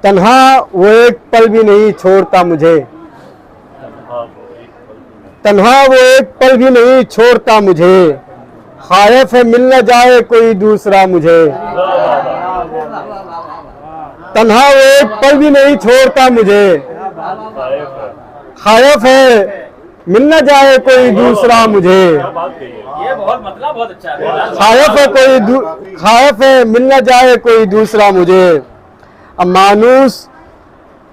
तन्हा वो एक पल भी नहीं छोड़ता मुझे, तन्हा वो एक पल भी नहीं छोड़ता मुझे, खायफ है मिल न जाए कोई दूसरा मुझे। तन्हा वो एक पल भी नहीं छोड़ता मुझे, खायफ है मिल न जाए कोई दूसरा मुझे। ये बहुत अच्छा है। खायफ है मिल न जाए कोई दूसरा मुझे। अब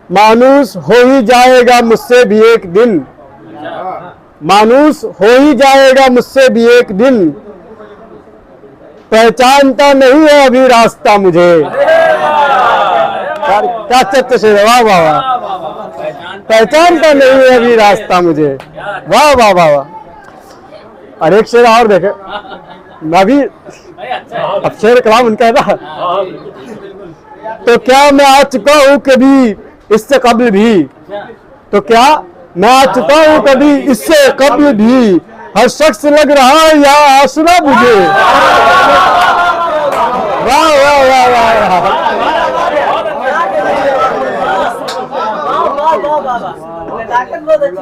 मानूस हो ही जाएगा मुझसे भी एक दिन, मानूस हो ही जाएगा मुझसे भी एक दिन, पहचानता नहीं है अभी रास्ता मुझे। क्या चत्त से, वाह वाह वाह, पहचानता नहीं है अभी रास्ता मुझे, वाह वाह वाह वाह। और एक शेर और देखे, मैं भी अब शेर कलाम उनका है ना। तो क्या मैं आ चुका हूँ कभी इससे कबल भी, तो क्या मैं आ चुका हूँ कभी इससे कबल भी, हर शख्स लग रहा है यहाँ आसरा मुझे। वाह वाह वाह वाह,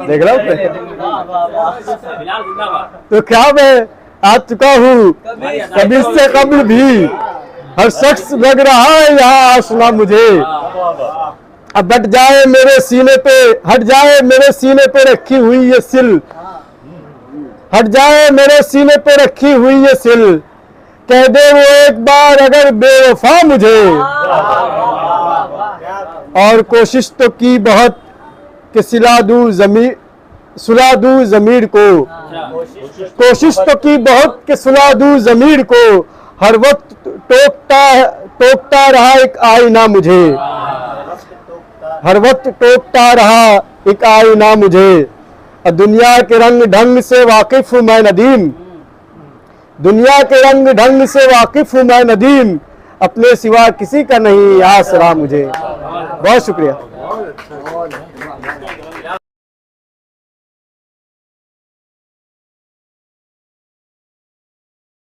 देख रहा हूँ। तो क्या मैं आ चुका हूँ कभी इससे कबल भी, हर शख्स लग रहा है यहाँ आसना मुझे। अब हट जाए मेरे सीने पे, हट जाए मेरे सीने पे रखी हुई ये सिल, हट जाए मेरे सीने पे रखी हुई ये सिल, कह दे वो एक बार अगर बेवफा मुझे। और कोशिश तो की बहुत कि सुला दूं ज़मीर को, कोशिश तो की बहुत कि सुला दूं ज़मीर को, हर वक्त टोकता रहा एक आईना मुझे, हर वक्त टोकता रहा एक आईना मुझे। दुनिया के रंग ढंग से वाकिफ हूँ मैं नदीम, दुनिया के रंग ढंग से वाकिफ हूँ मैं नदीम, अपने सिवा किसी का नहीं आसरा मुझे। बहुत शुक्रिया।